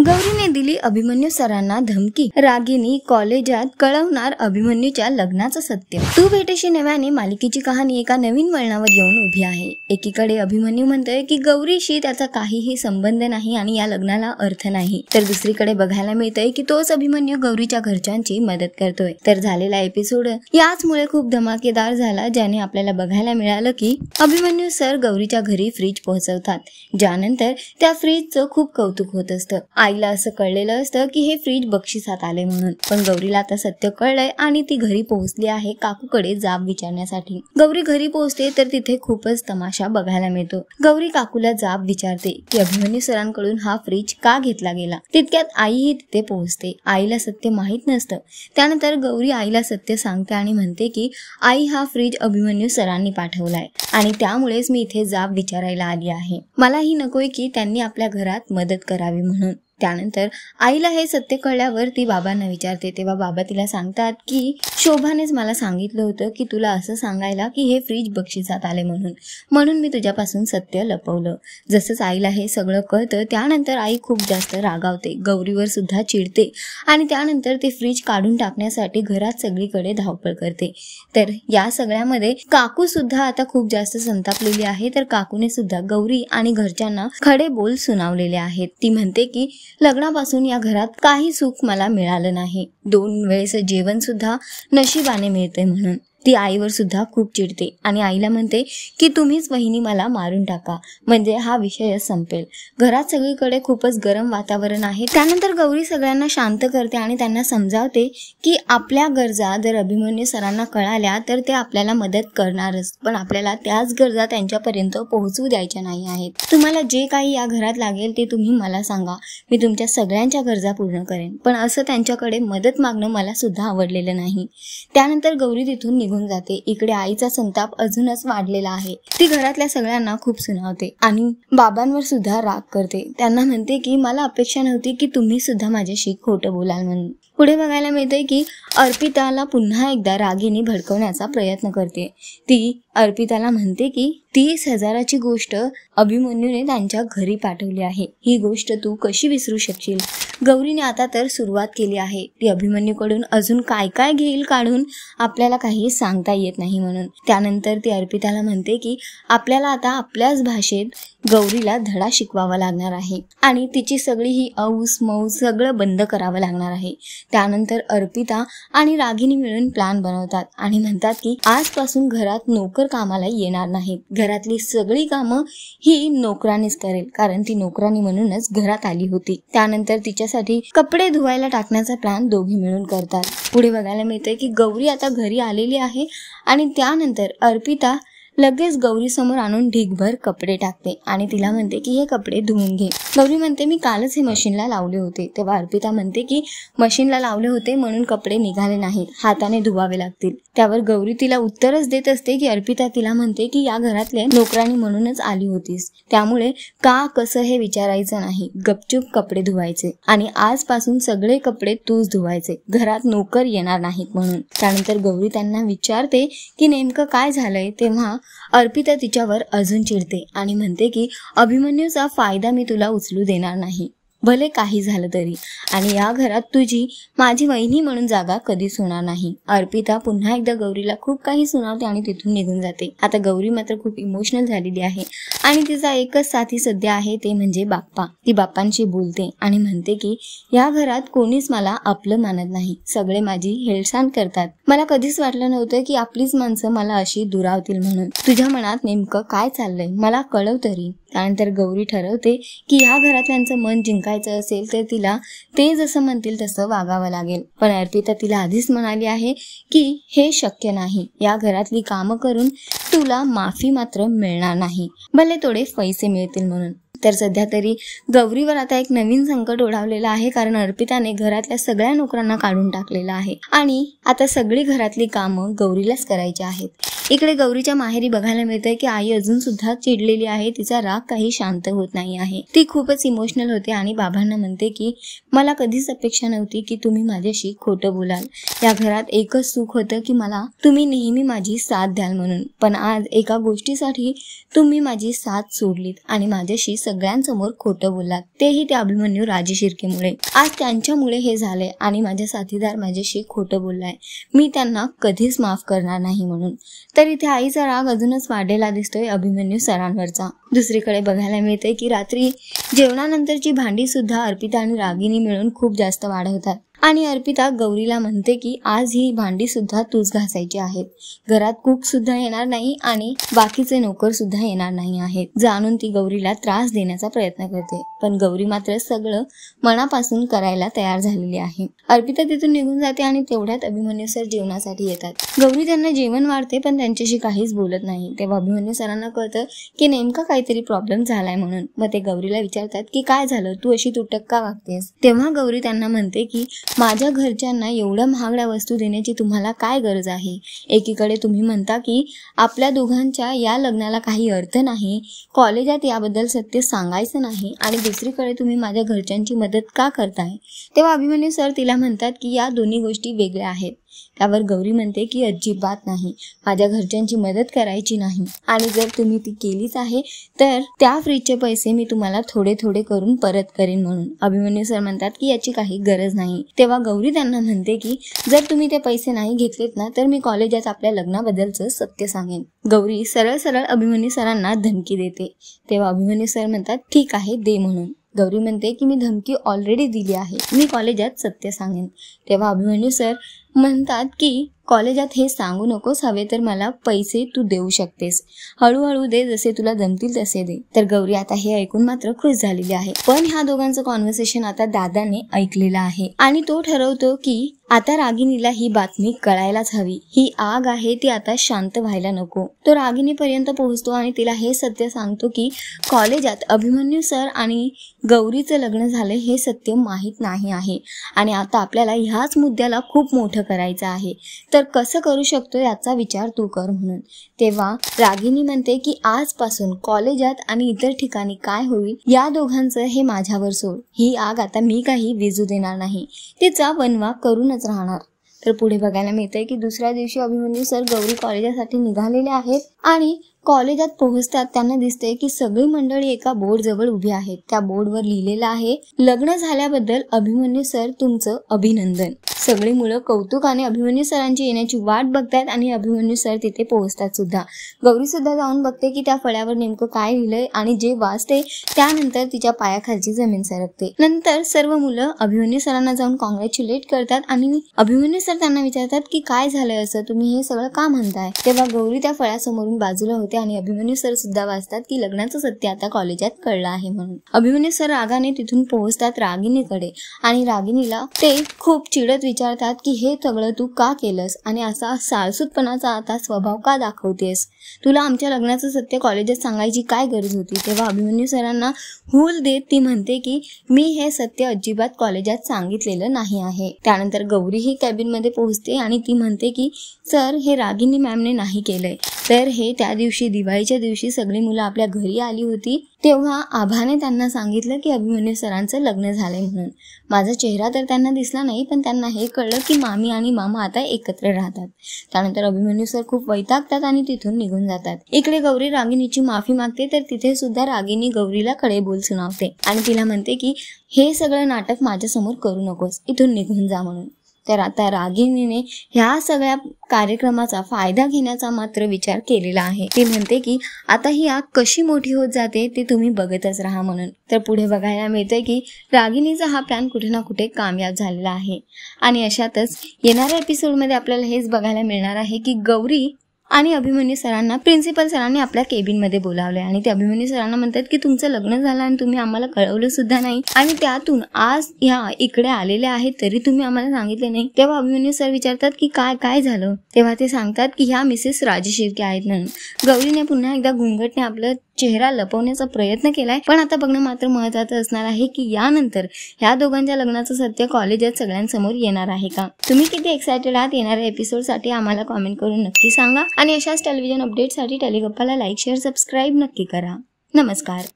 गौरीने दिली अभिमन्यू सरांना धमकी, रागिनी कॉलेजात कळवणार अभिमन्यूच्या लग्नाचं सत्य। तू भेटेशी नव्याने मालिकेची कहाणी एका नवीन वळणावर येऊन उभी आहे। एकीकडे अभिमन्यू म्हणतोय की गौरीशी त्याचा काहीही संबंध नाही आणि या लग्नाला अर्थ नाही, तर दुसरीकडे बघायला मिळतंय की तोच अभिमन्यू गौरीच्या घरच्यांची मदत करतोय। तर झालेला एपिसोड याचमुळे खूप धमाकेदार झाला, ज्याने आपल्याला बघायला मिळालं की अभिमन्यू सर गौरीच्या घरी फ्रीज पोहोचवतात, ज्यानंतर त्या फ्रीजचं खूप कौतुक होत असतं। आईला असं कळलेलं असतं की हे फ्रीज बक्षिसात आले म्हणून, पण गौरीला आता सत्य कळलंय आणि ती घरी पोहोचली आहे काकूकडे जाब विचारण्यासाठी। गौरी घरी पोहोचते तर तिथे खूपच तमाशा बघायला मिळतो। गौरी काकूला जाब विचारते की अभिमन्यू सरांकडून हा फ्रीज का घेतला गेला। तितक्यात आईही तिथे पोहोचते। आईला सत्य माहित नसतं। त्यानंतर गौरी आईला सत्य सांगते आणि म्हणते की आई, हा फ्रीज अभिमन्यू सरांनी पाठवलाय आणि त्यामुळेच मी इथे जाब विचारायला आली आहे। मलाही नकोय की त्यांनी आपल्या घरात मदत करावी म्हणून। त्यानंतर आईला हे सत्य कळल्यावर ती बाबांना विचारते, तेव्हा बाबा तिला सांगतात की शोभानेच मला सांगितलं होतं की तुला असं सांगायला की हे फ्रीज बक्षिसात आले म्हणून मी तुझ्यापासून सत्य लपवलं। जसंच आईला हे सगळं कळतं त्यानंतर आई खूप जास्त रागावते, गौरीवर सुद्धा चिडते आणि त्यानंतर ते फ्रीज काढून टाकण्यासाठी घरात सगळीकडे धावपळ करते। तर या सगळ्यामध्ये काकू सुद्धा आता खूप जास्त संतापलेली आहे। तर काकूने सुद्धा गौरी आणि घरच्यांना खडे बोल सुनावलेले आहेत। ती म्हणते की लग्नापासून या घरात काही सुख मला मिळालं नाही, 2 वेळेस जेवण सुद्धा नशिबाने मिळते म्हणून। ती आईवर सुद्धा खूप चिडते आणि आईला म्हणते की तुम्हीच वहिनी मला मारून टाका, म्हणजे हा विषयच संपेल। घरात सगळीकडे खूपच गरम वातावरण आहे। त्यानंतर गौरी सगळ्यांना शांत करते आणि त्यांना समजावते की आपल्या गरजा जर अभिमन्यू सरांना कळाल्या तर ते आपल्याला मदत करणारच, पण आपल्याला त्याच गरजा त्यांच्यापर्यंत पोहोचू द्यायच्या नाही आहेत। तुम्हाला जे काही या घरात लागेल ते तुम्ही मला सांगा, मी तुमच्या सगळ्यांच्या गरजा पूर्ण करेन, पण असं त्यांच्याकडे मदत मागणं मला सुद्धा आवडलेलं नाही। त्यानंतर गौरी तिथून निघून जाते। इकडे आईचा संताप अजूनच वाढलेला आहे। ती घरातल्या सगळ्यांना खूप सुनावते आणि बाबांवर सुद्धा राग करते। त्यांना म्हणते की मला अपेक्षा नव्हती की तुम्ही सुद्धा माझ्याशी खोटं बोलाल म्हणून। पुढे बघायला मिळतंय की अर्पिताला पुन्हा एकदा रागिनी भडकवण्याचा प्रयत्न करते। ती अर्पिताला म्हणते की 30,000ची गोष्ट अभिमन्यूने त्यांच्या घरी पाठवली आहे, ही गोष्ट तू कशी विसरू शकशील। गौरीने आता तर सुरुवात केली आहे, ती अभिमन्यूकडून अजून काय काय घेईल काढून आपल्याला काही सांगता येत नाही म्हणून। त्यानंतर ती अर्पिताला म्हणते की आपल्याला आता आपल्याच भाषेत गौरीला धडा शिकवावा लागणार आहे आणि तिची सगळी ही औस मौस सगळं बंद करावं लागणार आहे। त्यानंतर अर्पिता आणि रागिनी मिळून प्लॅन बनवतात आणि म्हणतात की आजपासून घरात नोकर कामाला येणार नाहीत, घरातली सगळी कामं ही नोकरानीच करेल, कारण ती नोकरानी म्हणूनच घरात आली होती। त्यानंतर तिच्यासाठी कपडे धुवायला टाकण्याचा प्लॅन दोघी मिळून करतात। पुढे बघायला मिळतंय की गौरी आता घरी आलेली आहे आणि त्यानंतर अर्पिता लगेच गौरी समोर आणून ढीगभर कपडे टाकते आणि तिला म्हणते की हे कपडे धुवून घे। गौरी म्हणते मी कालच हे मशीनला लावले होते। तेव्हा अर्पिता म्हणते की मशीनला लावले होते म्हणून कपडे निघाले नाहीत, हाताने धुवावे लागतील। त्यावर गौरी तिला उत्तरच देत असते की अर्पिता तिला म्हणते की या घरातले नोकरानी म्हणूनच आली होतीस, त्यामुळे का कसं हे विचारायचं नाही, गपचूप कपडे धुवायचे आणि आजपासून सगळे कपडे तूच धुवायचे, घरात नोकर येणार नाहीत म्हणून। त्यानंतर गौरी त्यांना विचारते की नेमकं काय झालंय, तेव्हा अर्पिता तिच्यावर अजून चिडते आणि म्हणते की अभिमन्यूचा फायदा मी तुला उचलू देणार नाही, भले काही झालं तरी, आणि या घरात तुझी माझी वहिनी म्हणून जागा कधीच होणार नाही। अर्पिता पुन्हा एकदा गौरीला खूप काही सुनावते आणि तिथून निघून जाते। आता गौरी मात्र खूप इमोशनल झालेली आहे आणि तिचा एकच साथी सध्या आहे, ते म्हणजे बाप्पा। ती बाप्पांशी बोलते आणि म्हणते की या घरात कोणीच मला आपलं मानत नाही, सगळे माझी हेळसांड करतात, मला कधीच वाटलं नव्हतं की आपलीच माणसं मला अशी दुरावतील म्हणून। तुझ्या मनात नेमकं काय चाललंय मला कळव तरी। त्यानंतर गौरी ठरवते की ह्या घरातल्यांचं मन जिंकायचं असेल तर तिला ते जसं म्हणतील तसं वागावं लागेल, पण अर्पिता तिला आधीच म्हणाली आहे की हे शक्य नाही, या घरातली कामं करून तुला माफी मात्र मिळणार नाही, भले थोडे पैसे मिळतील म्हणून। तर सध्या तरी गौरीवर आता एक नवीन संकट ओढावलेलं आहे, कारण अर्पिताने घरातल्या सगळ्या नोकरांना काढून टाकलेलं आहे आणि आता सगळी घरातली कामं गौरीलाच करायची आहेत। इकडे गौरीच्या माहेरी बघायला मिळतंय की आई अजून सुद्धा चिडलेली आहे, तिचा राग काही शांत होत नाही आहे, ती खूपच इमोशनल होते आणि बाबांना म्हणते की मला कधीच अपेक्षा नव्हती की तुम्ही माझ्याशी खोटं बोलाल, या घरात एकच सुख होतं की मला तुम्ही नेहमी माझी साथ द्याल म्हणून, पण आज एका गोष्टीसाठी तुम्ही माझी साथ सोडलीत आणि माझ्याशी सगळ्यांसमोर खोटं बोललात, तेही त्या अभिमन्यू राजे शिर्केमुळे। आज त्यांच्यामुळे हे झाले आणि माझ्या साथीदार माझ्याशी खोटं बोललाय, मी त्यांना कधीच माफ करणार नाही म्हणून। तर इथे आईचा राग अजूनच वाढलेला दिसतोय अभिमन्यू सरांवरचा। दुसरीकडे बघायला मिळते की रात्री जेवणानंतरची भांडी सुद्धा अर्पिता आणि रागिनी मिळून खूप जास्त वाढवतात आणि अर्पिता गौरीला म्हणते की आज ही भांडी सुद्धा तूच घासायची आहेत, घरात कुक सुद्धा येणार नाही आणि बाकीचे नोकर सुद्धा येणार नाही आहेत, जाणून ती गौरीला त्रास देण्याचा प्रयत्न करते, पण गौरी मात्र सगळं मनापासून करायला तयार झालेली आहे। अर्पिता तिथून निघून जाते आणि तेवढ्यात अभिमन्यू सर जेवणासाठी येतात। गौरी त्यांना जेवण वाढते पण त्यांच्याशी काहीच बोलत नाही, तेव्हा अभिमन्यू सरांना कळतं की नेमका काहीतरी प्रॉब्लेम झालाय म्हणून, मग ते गौरीला विचारतात की काय झालं, तू अशी तुटक का वागतेस। तेव्हा गौरी त्यांना म्हणते की माझ्या घरच्यांना एवढ्या महागड्या वस्तू देण्याची तुम्हाला काय गरज आहे, एकीकडे तुम्ही म्हणता की आपल्या दोघांच्या या लग्नाला काही अर्थ नाही, कॉलेजात याबद्दल सत्य सांगायचं नाही आणि दुसरीकडे तुम्ही माझ्या घरच्यांची मदत का करताय। तेव्हा अभिमन्यू सर तिला म्हणतात की या दोन्ही गोष्टी वेगळ्या आहेत। त्यावर गौरी म्हणते की अजिबात नाही, माझ्या घरच्यांची मदत करायची नाही आणि जर तुम्ही ती केलीच आहे तर त्या फ्रीजचे पैसे मी तुम्हाला थोडे थोडे करून परत करेन म्हणून। अभिमन्यू सर म्हणतात की याची काही गरज नाही। तेव्हा गौरी त्यांना म्हणते की जर तुम्ही ते पैसे नाही घेतलेत ना तर मी कॉलेजात आपल्या लग्नाबद्दलचं सत्य सांगेन। गौरी सरळ सरळ अभिमन्यू सरांना धमकी देते, तेव्हा अभिमन्यू सर म्हणतात ठीक आहे दे म्हणून। गौरी म्हणते की मी धमकी ऑलरेडी दिली आहे, मी कॉलेजात सत्य सांगेन। तेव्हा अभिमन्यू सर म्हणतात की कॉलेजात हे सांगू नकोस, हवे तर मला पैसे तू देऊ शकतेस, हळूहळू दे, जसे तुला जमतील तसे दे। तर गौरी आता हे ऐकून मात्र खुश झालेली आहे, पण ह्या दोघांचं कॉन्व्हर्सेशन आता दादाने ऐकलेलं आहे आणि तो ठरवतो की आता रागिनीला ही बातमी कळायलाच हवी, ही आग आहे ती आता शांत व्हायला नको। तो रागिनीपर्यंत पोहोचतो आणि तिला हे सत्य सांगतो की कॉलेजात अभिमन्यू सर आणि गौरीचं लग्न झालं हे सत्य माहीत नाही आहे आणि आता आपल्याला ह्याच मुद्द्याला खूप मोठं करायचं आहे, तर कसं करू शकतो याचा विचार तू कर म्हणून। तेव्हा रागिनी म्हणते की आजपासून कॉलेजात आणि इतर ठिकाणी काय होईल या दोघांचं हे माझ्यावर सोड, ही आग आता मी काही विझू देणार नाही, तिचा वनवा करूनच राहणार। तर पुढे बघायला मिळतंय की दुसऱ्या दिवशी अभिमन्यू सर गौरी कॉलेजासाठी निघालेले आहेत आणि कॉलेजात पोहोचतात त्यांना दिसतंय की सगळी मंडळी एका बोर्ड जवळ उभी आहेत, त्या बोर्डवर लिहिलेलं आहे लग्न झाल्याबद्दल अभिमन्यू सर तुमचं अभिनंदन। सगळी मुलं कौतुकाने अभिमन्यू सरांची येण्याची वाट बघतात आणि अभिमन्यू सर तिथे पोहोचतात सुद्धा। गौरी सुद्धा जाऊन बघते की त्या फळ्यावर नेमकं काय लिहिलंय आणि जे वाचते त्यानंतर तिच्या पायाखालची जमीन सरकते। नंतर सर्व मुलं अभिमन्यू सरांना जाऊन कॉंग्रॅच्युलेट करतात आणि अभिमन्यू सर त्यांना विचारतात की काय झालंय असं, तुम्ही हे सगळं का म्हणताय। तेव्हा गौरी त्या फळ्यासमोरून बाजूला होते आणि अभिमन्यू सर सुद्धा वाचतात की लग्नाचं सत्य आता कॉलेजात कळलं आहे म्हणून। अभिमन्यू सर रागाने तिथून पोहोचतात रागिनीकडे आणि रागिनीला ते खूप चिडत विचारतात की हे सगळं तू का केलंस आणि असा साळसूतपणाचा आता स्वभाव का दाखवतेस, तुला आमच्या लग्नाचं सत्य कॉलेजात सांगायची काय गरज होती। तेव्हा अभिमन्यू सरांना हूल देत ती म्हणते की मी हे सत्य अजिबात कॉलेजात सांगितलेलं नाही आहे। त्यानंतर गौरी ही कॅबिन मध्ये पोहोचते आणि ती म्हणते की सर हे रागिनी मॅमने नाही केलंय, तर हे त्या दिवशी दिवाळीच्या दिवशी सगळी मुलं आपल्या घरी आली होती तेव्हा आभाने त्यांना सांगितलं की अभिमन्यू सरांचं लग्न झालंय म्हणून। माझा चेहरा तर त्यांना दिसला नाही पण त्यांना हे कळलं की मामी आणि मामा आता एकत्र राहतात। त्यानंतर अभिमन्यू सर खूप वैतागतात आणि तिथून निघून जातात। इकडे गौरी रागिनीची माफी मागते तर तिथे सुद्धा रागिनी गौरीला कडे बोल सुनावते आणि तिला म्हणते की हे सगळं नाटक माझ्या समोर करू नकोस, इथून निघून जा म्हणून। तर आता रागिनीने ह्या सगळ्या कार्यक्रमाचा फायदा घेण्याचा मात्र विचार केलेला आहे। ती म्हणते की आता ही आग कशी मोठी होत जाते ते तुम्ही बघतच राहा म्हणून। तर पुढे बघायला मिळतंय की रागिनीचा हा प्लॅन कुठे ना कुठे कामयाब झालेला आहे आणि अशातच येणाऱ्या एपिसोडमध्ये आपल्याला हेच बघायला मिळणार आहे की गौरी आणि अभिमन्यू सरांना प्रिन्सिपल सरांनी आपल्या केबिन मध्ये बोलावले आणि ते अभिमन्यू सरांना म्हणतात की तुमचं लग्न झालं आणि तुम्ही आम्हाला कळवलं सुद्धा नाही आणि त्यातून आज ह्या इकडे आलेले आहेत तरी तुम्ही आम्हाला सांगितले नाही। तेव्हा अभिमन्यू सर विचारतात की काय झालं। तेव्हा ते सांगतात की ह्या मिसेस राजे शिर्के आहेत म्हणून। गौरीने पुन्हा एकदा घुंगटने आपलं चेहरा लपवण्याचा प्रयत्न केलाय, पण आता बघणं मात्र महत्त्वाचं असणार आहे की यानंतर ह्या दोघांच्या लग्नाचं सत्य कॉलेजात सगळ्यांसमोर येणार आहे का. तुम्ही किती एक्सायटेड आहात येणाऱ्या एपिसोडसाठी आम्हाला कॉमेंट करून नक्की सांगा आणि अशाच टेलिव्हिजन अपडेटसाठी टेलिगप्पाला लाईक, शेअर, सबस्क्राईब नक्की करा. नमस्कार.